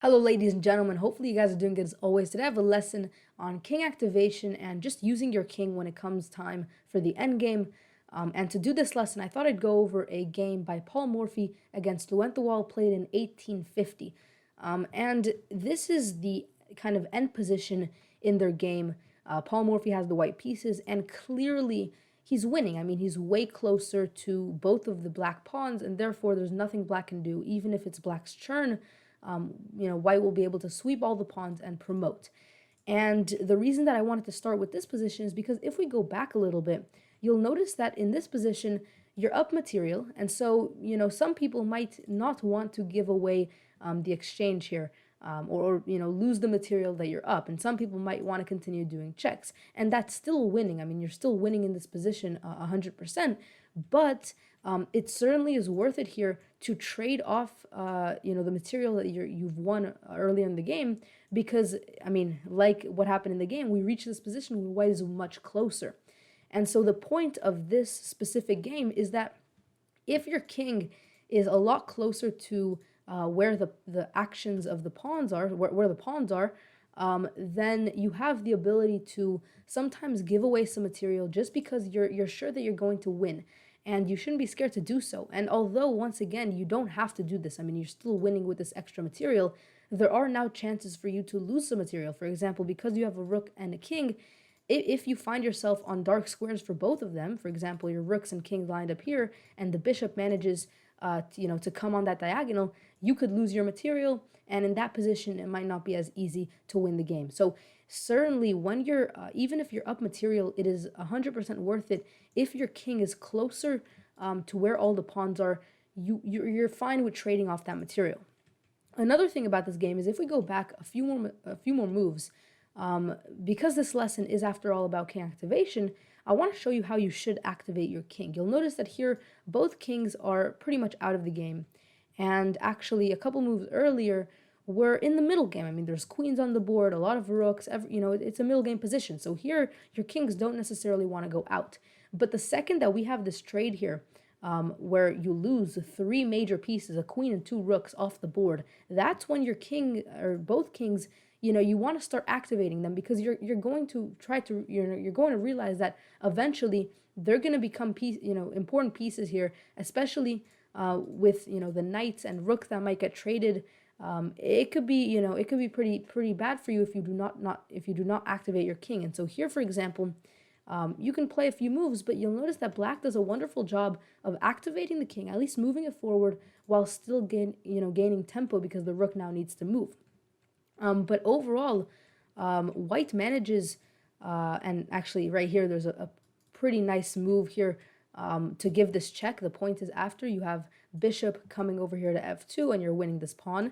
Hello, ladies and gentlemen. Hopefully, you guys are doing good as always. Today, I have a lesson on king activation and just using your king when it comes time for the end game. And to do this lesson, I thought I'd go over a game by Paul Morphy against Lewentowal played in 1850. And this is the kind of end position in their game. Paul Morphy has the white pieces, and clearly he's winning. I mean, he's way closer to both of the black pawns, and therefore there's nothing black can do, even if it's black's turn. White will be able to sweep all the pawns and promote. And the reason that I wanted to start with this position is because if we go back a little bit, you'll notice that in this position, you're up material. And so, some people might not want to give away the exchange here. Or lose the material that you're up, and some people might want to continue doing checks, and that's still winning. I mean, you're still winning in this position 100%, but it certainly is worth it here to trade off the material that you've won early in the game, because I mean, like what happened in the game, we reach this position where white is much closer. And so the point of this specific game is that if your king is a lot closer to where the actions of the pawns are, where the pawns are, then you have the ability to sometimes give away some material just because you're sure that you're going to win. And you shouldn't be scared to do so. And although, once again, you don't have to do this, I mean, you're still winning with this extra material, there are now chances for you to lose some material. For example, because you have a rook and a king, if you find yourself on dark squares for both of them, for example, your rooks and kings lined up here, and the bishop manages to come on that diagonal, you could lose your material, and in that position, it might not be as easy to win the game. So certainly, when you're even if you're up material, it is 100% worth it. If your king is closer to where all the pawns are, you're fine with trading off that material. Another thing about this game is if we go back a few more moves, because this lesson is, after all, about king activation, I want to show you how you should activate your king. You'll notice that here, both kings are pretty much out of the game. And actually, a couple moves earlier were in the middle game. I mean, there's queens on the board, a lot of rooks, it's a middle game position. So here, your kings don't necessarily want to go out. But the second that we have this trade here, where you lose three major pieces, a queen and two rooks off the board, that's when your king, or both kings, you want to start activating them, because you're going to try to, you're going to realize that eventually they're going to become important pieces here, especially with the knights and rooks that might get traded. It could be pretty bad for you if you do not activate your king. And so here, for example, you can play a few moves, but you'll notice that black does a wonderful job of activating the king, at least moving it forward, while still gaining tempo, because the rook now needs to move. But overall, white manages, and actually right here, there's a pretty nice move here to give this check. The point is, after you have bishop coming over here to f2, and you're winning this pawn.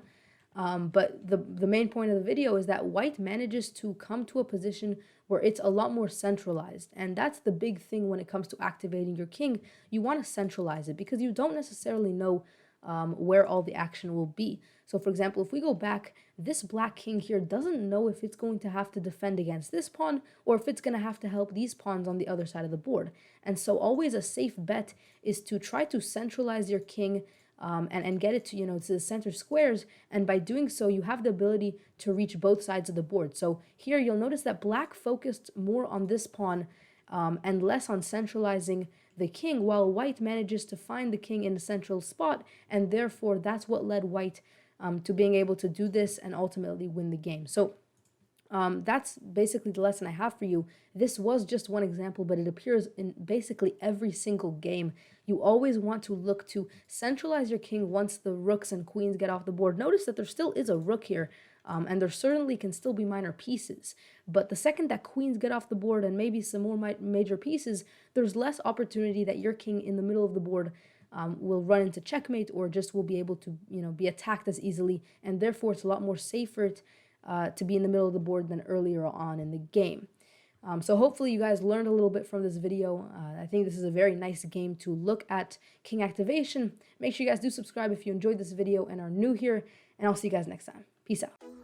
But the main point of the video is that white manages to come to a position where it's a lot more centralized. And that's the big thing when it comes to activating your king. You want to centralize it, because you don't necessarily know where all the action will be. So for example, if we go back, this black king here doesn't know if it's going to have to defend against this pawn, or if it's going to have to help these pawns on the other side of the board. And so always a safe bet is to try to centralize your king, and get it to, to the center squares. And by doing so, you have the ability to reach both sides of the board. So here you'll notice that black focused more on this pawn, and less on centralizing the king, while white manages to find the king in the central spot, and therefore that's what led white to being able to do this and ultimately win the game. So that's basically the lesson I have for you. This was just one example, but it appears in basically every single game. You always want to look to centralize your king once the rooks and queens get off the board. Notice that there still is a rook here, and there certainly can still be minor pieces. But the second that queens get off the board, and maybe some more major pieces, there's less opportunity that your king in the middle of the board will run into checkmate, or just will be able to be attacked as easily, and therefore it's a lot more safer to be in the middle of the board than earlier on in the game. So hopefully you guys learned a little bit from this video. I think this is a very nice game to look at king activation. Make sure you guys do subscribe if you enjoyed this video and are new here, and I'll see you guys next time. Peace out.